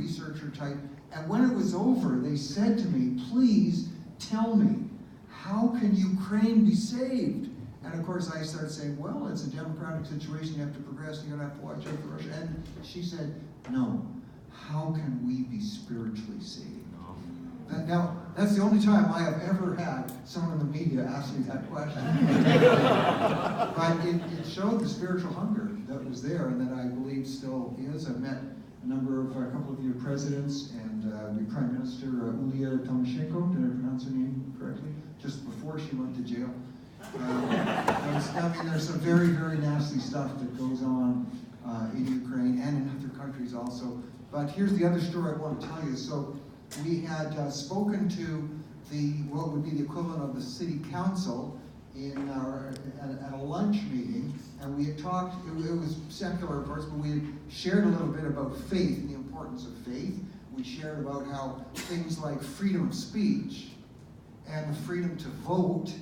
researcher type. And when it was over, they said to me, please tell me, how can Ukraine be saved? And of course I started saying, well, it's a democratic situation, you have to progress, you're gonna have to watch out for Russia. And she said, no, how can we be spiritually saved? Now, that's the only time I have ever had someone in the media ask me that question. But it showed the spiritual hunger that was there and that I believe still is. I've met a couple of your presidents and the Prime Minister, Yulia Tymoshenko, did I pronounce her name correctly? Just before she went to jail. There's some very, very nasty stuff that goes on in Ukraine and in other countries also. But here's the other story I want to tell you. So we had spoken to what would be the equivalent of the city council at a lunch meeting, and we had talked, it was secular of course, but we had shared a little bit about faith and the importance of faith. We shared about how things like freedom of speech and the freedom to vote,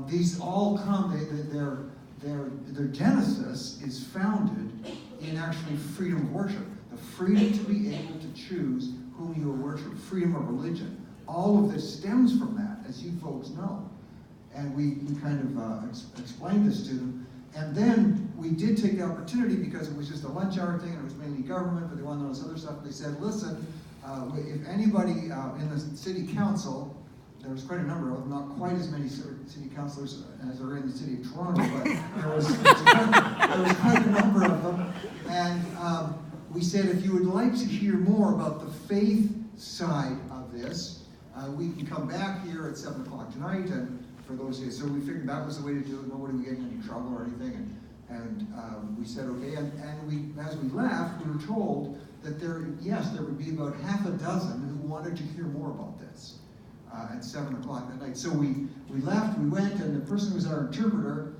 these all come, their genesis is founded in actually freedom of worship. The freedom to be able to choose whom you will worship, freedom of religion. All of this stems from that, as you folks know. And we kind of explained this to them. And then we did take the opportunity, because it was just a lunch hour thing, and it was mainly government, but they wanted to know this other stuff. They said, listen, if anybody in the city council, there was quite a number of them, not quite as many city councilors as are in the city of Toronto, but there was quite a number of them. And we said, if you would like to hear more about the faith side of this, we can come back here at 7 o'clock tonight, and for those days. So we figured that was the way to do it. Nobody would get in any trouble or anything. And we said, okay. And as we left, we were told that there would be about half a dozen who wanted to hear more about this at 7 o'clock that night. So we left, we went, and the person who was our interpreter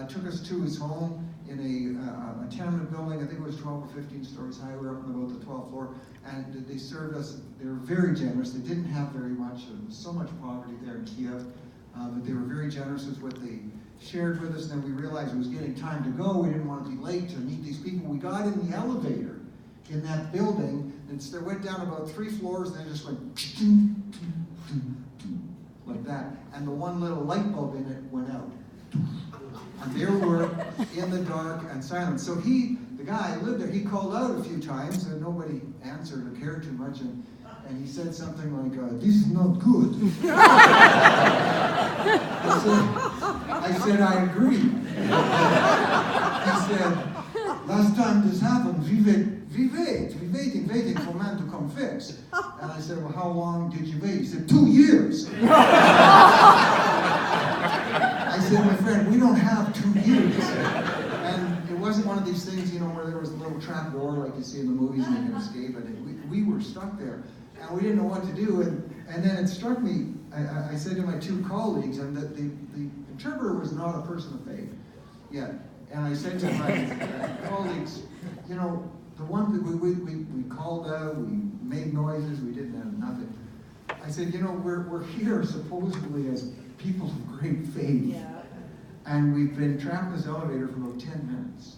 took us to his home in a tenement building. I think it was 12 or 15 stories high. We were up on about the 12th floor. And they served us. They were very generous. They didn't have very much. There was so much poverty there in Kiev. But they were very generous with what they shared with us. And then we realized it was getting time to go. We didn't want to be late to meet these people. We got in the elevator in that building. It went down about 3 floors, and then it just went like that. And the one little light bulb in it went out. And there we were in the dark and silent. So the guy who lived there, he called out a few times, and nobody answered or cared too much. And he said something like, this is not good. I said, I agree. He said, last time this happened, we waiting for man to come fix. And I said, well, how long did you wait? He said, 2 years. I said, my friend, we don't have 2 years. And it wasn't one of these things, where there was a little trap door like you see in the movies and you can escape. And we were stuck there. And we didn't know what to do, and then it struck me, I said to my 2 colleagues, and that the interpreter was not a person of faith yet. And I said to my colleagues, the one that we called out, we made noises, we didn't have nothing. I said, we're here supposedly as people of great faith, and we've been trapped in this elevator for about 10 minutes,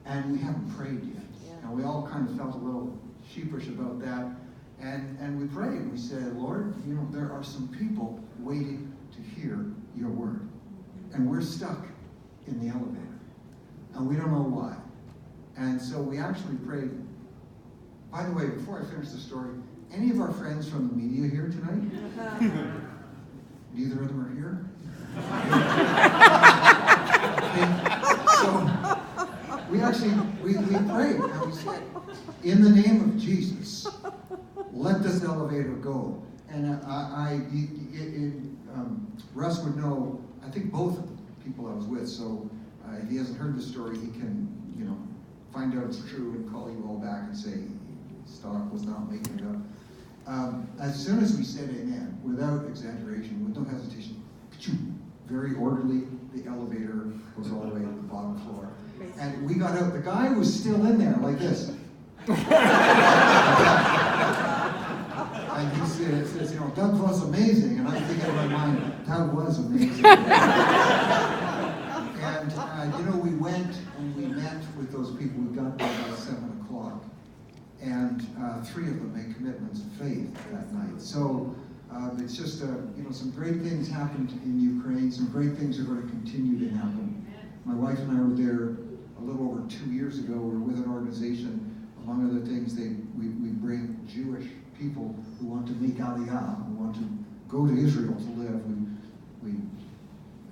and we haven't prayed yet. And we all kind of felt a little sheepish about that. And we prayed. We said, Lord, there are some people waiting to hear your word. And we're stuck in the elevator. And we don't know why. And so we actually prayed. By the way, before I finish the story, any of our friends from the media here tonight? Neither of them are here? Okay. So we prayed. And we said, in the name of Jesus, let this elevator go. And Russ would know, I think both of the people I was with, so if he hasn't heard the story, he can, find out it's true and call you all back and say, Stock was not making it up. As soon as we said amen, without exaggeration, with no hesitation, very orderly, the elevator was all the way to the bottom floor. And we got out, the guy was still in there like this. And he says, that was amazing. And I think in my mind, that was amazing. And, we went and we met with those people. We got there by 7 o'clock. And and 3 of them made commitments of faith that night. So it's just, some great things happened in Ukraine. Some great things are going to continue to happen. My wife and I were there a little over 2 years ago. We were with an organization. Among other things, we bring Jewish people who want to make Aliyah, who want to go to Israel to live. We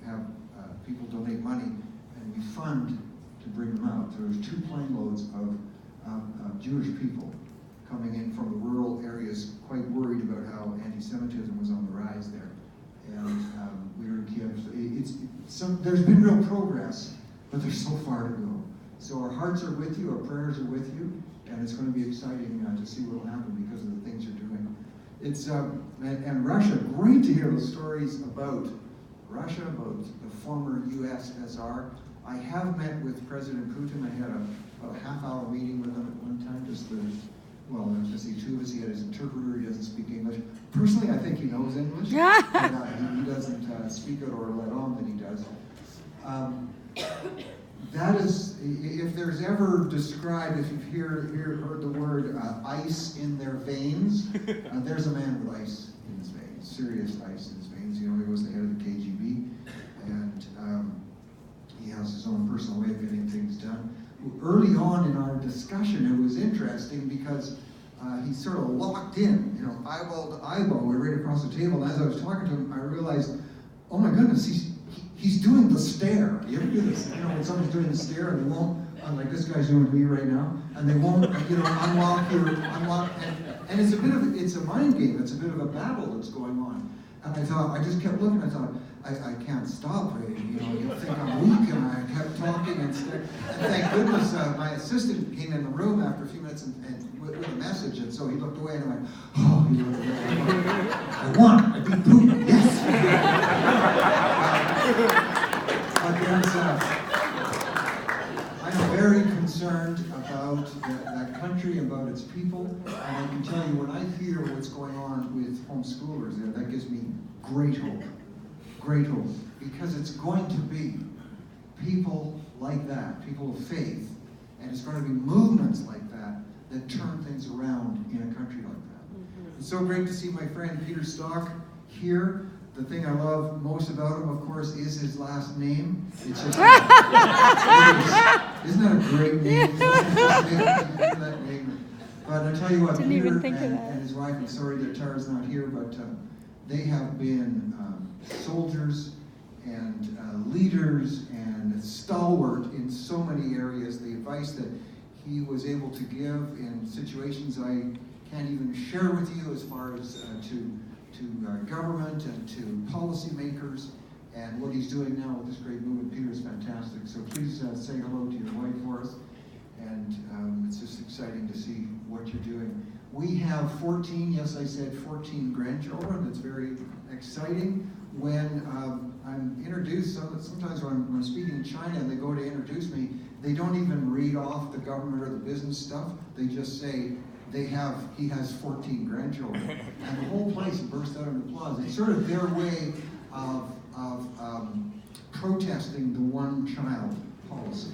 have people donate money, and we fund to bring them out. There's 2 plane loads of Jewish people coming in from the rural areas, quite worried about how anti-Semitism was on the rise there. And we were in Kiev. There's been real progress, but there's so far to go. So our hearts are with you, our prayers are with you, and it's going to be exciting to see what will happen because of the things you're doing. It's and Russia, great to hear the stories about Russia, about the former USSR. I have met with President Putin. I had about a half-hour meeting with him at one time, just the 2 of us. He had his interpreter. He doesn't speak English. Personally, I think he knows English. But, he doesn't speak it or let on that he does. That is, if there's ever described, if you've heard the word ice in their veins, there's a man with ice in his veins, serious ice in his veins. He was the head of the KGB, and he has his own personal way of getting things done. Early on in our discussion, it was interesting because he sort of locked in, eyeball to eyeball. We were right across the table, and as I was talking to him, I realized, oh my goodness, he's doing the stare. You ever do this? When someone's doing the stare and they won't, like this guy's doing with me right now, and they won't, unlock, and it's a mind game. It's a bit of a battle that's going on. And I just kept looking. I thought, I can't stop. You'll think I'm weak, and I kept talking and thank goodness my assistant came in the room after a few minutes and with a message, and so he looked away and I went, oh, I won. I beat Putin. Yes. But I'm very concerned about that country, about its people, and I can tell you when I hear what's going on with homeschoolers there, that gives me great hope, because it's going to be people like that, people of faith, and it's going to be movements like that turn things around in a country like that. It's so great to see my friend Peter Stock here. The thing I love most about him, of course, is his last name. It's just, isn't that a great name? That name. But I tell you what, Peter and his wife, I'm sorry that Tara's not here, but they have been soldiers and leaders and stalwart in so many areas. The advice that he was able to give in situations I can't even share with you, as far as to government and to policymakers, and what he's doing now with this great movement. Peter is fantastic. So please say hello to your wife for us, and it's just exciting to see what you're doing. We have 14, yes, I said 14 grandchildren. It's very exciting. When I'm introduced, sometimes when I'm speaking in China and they go to introduce me, they don't even read off the government or the business stuff. They just say, he has 14 grandchildren. And the whole place bursts out in applause. It's sort of their way of protesting the one-child policy,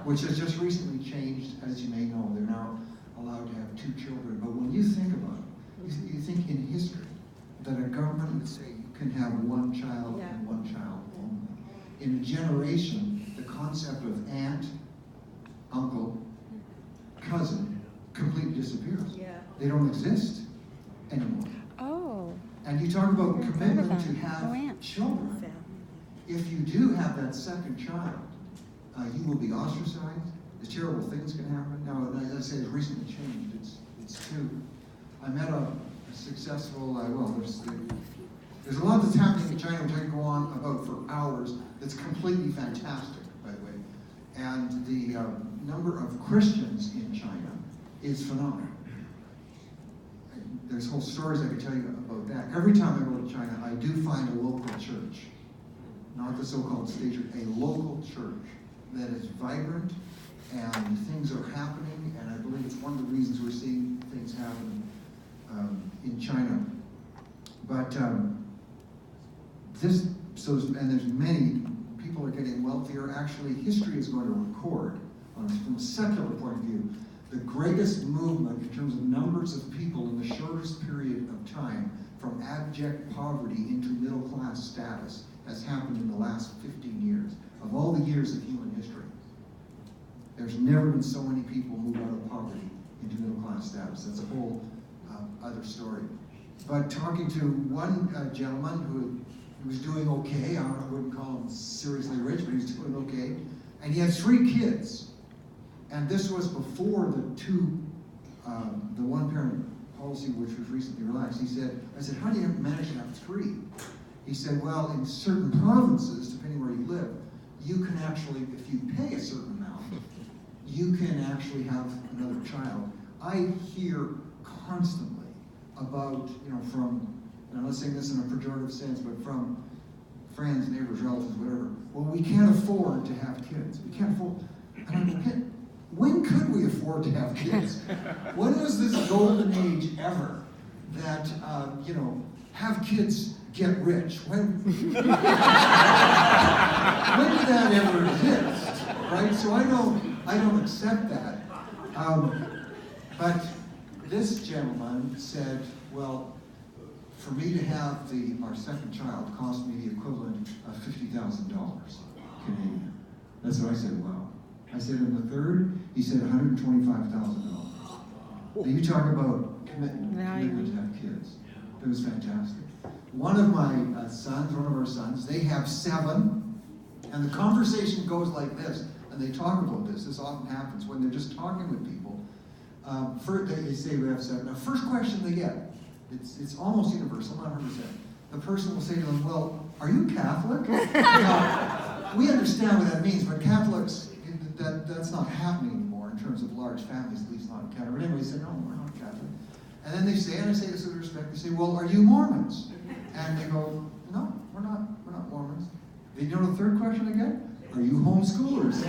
which has just recently changed, as you may know. They're now allowed to have 2 children. But when you think about it, you think in history that a government would say you can have 1 child and 1 child only. In a generation, the concept of aunt, uncle, cousin completely disappears. Yeah. They don't exist anymore. Oh. And you talk about commitment to have aunt. children. If you do have that second child, you will be ostracized. The terrible things can happen. Now, as I say, it's recently changed. It's 2. I met a successful, there's a lot that's happening in China, which I can go on about for hours, that's completely fantastic, by the way. And the number of Christians in China is phenomenal. There's whole stories I could tell you about that. Every time I go to China, I do find a local church, not the so-called state church, a local church that is vibrant, and things are happening, and I believe it's one of the reasons we're seeing things happen in China. But and there's many people are getting wealthier. Actually, history is going to record, from a secular point of view, the greatest movement in terms of numbers of people in the shortest period of time from abject poverty into middle-class status has happened in the last 15 years. Of all the years of human history, there's never been so many people move out of poverty into middle-class status. That's a whole other story. But talking to one gentleman who was doing okay, I wouldn't call him seriously rich, but he was doing okay, and he had 3 kids. And this was before the one-parent policy, which was recently relaxed. I said, how do you manage to have 3? He said, well, in certain provinces, depending where you live, you can actually, if you pay a certain amount, you can actually have another child. I hear constantly about, from, and I'm not saying this in a pejorative sense, but from friends, neighbors, relatives, whatever, well, we can't afford to have kids. We can't afford. And I'm like, when could we afford to have kids? When was this golden age ever that, have kids get rich? When did that ever exist? Right? So I don't accept that. But this gentleman said, well, for me to have our second child cost me the equivalent of $50,000 Canadian. That's what I said, wow. I said, in the third, he said $125,000. Now you talk about commitment to have kids. It was fantastic. One of my sons, one of our sons, they have 7, and the conversation goes like this, and they talk about this. This often happens when they're just talking with people. First, they say we have 7. Now, first question they get, it's almost universal, not 100%. The person will say to them, well, are you Catholic? Now, we understand what that means, but Catholics, that's not happening anymore in terms of large families, at least not in Canada. But anyway, they say, no, we're not Catholic. And then they say, and I say this with respect, they say, well, are you Mormons? And they go, no, we're not Mormons. Then you know the third question again? Are you homeschoolers?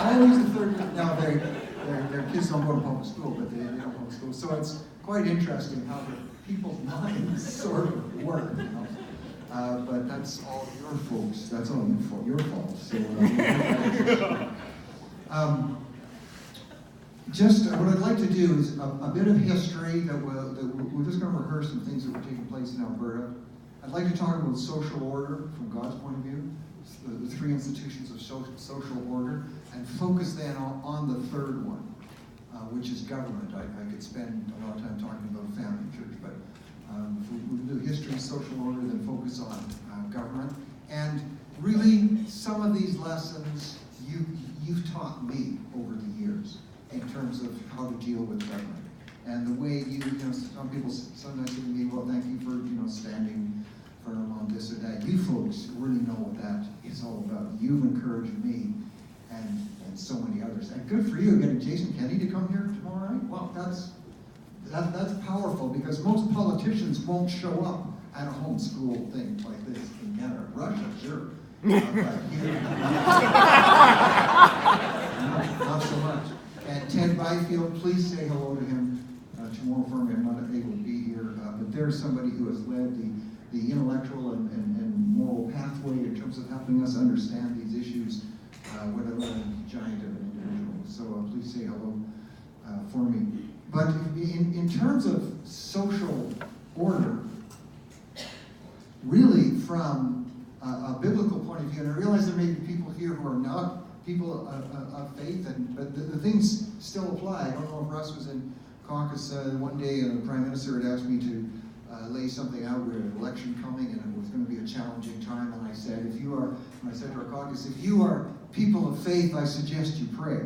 Always the third. Now, their kids don't go to public school, but they don't homeschool. So it's quite interesting how the people's minds sort of work, but that's all your folks. That's all your fault. So, just what I'd like to do is a bit of history that we're just going to rehearse some things that were taking place in Alberta. I'd like to talk about social order from God's point of view, the 3 institutions of social order, and focus then on the third one, which is government. I could spend a lot of time talking about family and church, but we'll do history, social order, then focus on government. And really, some of these lessons you've taught me over the years in terms of how to deal with government. And the way some people sometimes say to me, well, thank you for, standing firm on this or that. You folks really know what that is all about. You've encouraged me and so many others. And good for you getting Jason Kenney to come here tomorrow night. Well, that's powerful, because most politicians won't show up at a homeschool thing like this in Canada. Russia, sure. But here, not so much. And Ted Byfield, please say hello to him tomorrow for me. I'm not able to be here, but there's somebody who has led the intellectual and moral pathway in terms of helping us understand these issues. What a giant of an individual. So please say hello for me. But in terms of social order, really from a biblical point of view, and I realize there may be people here who are not people of faith, but the things still apply. I don't know if Russ was in caucus one day, and the Prime Minister had asked me to lay something out. We had an election coming, and it was going to be a challenging time. And I said, when I said to our caucus, if you are people of faith, I suggest you pray.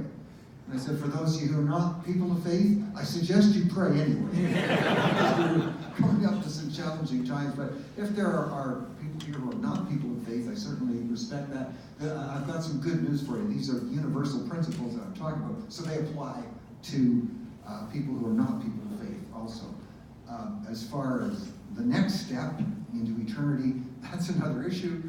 And I said, for those of you who are not people of faith, I suggest you pray anyway. We're coming up to some challenging times, but if there are people here who are not people of faith, I certainly respect that. I've got some good news for you. These are universal principles that I'm talking about, so they apply to people who are not people of faith also. As far as the next step into eternity, that's another issue.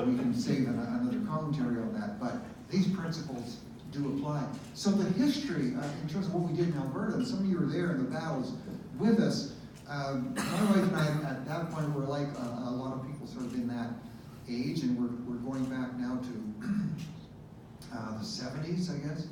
We can save another commentary on that, but these principles do apply. So the history, in terms of what we did in Alberta, and some of you were there in the battles with us, my wife and I at that point were like a lot of people sort of in that age, and we're going back now to the 70s, I guess.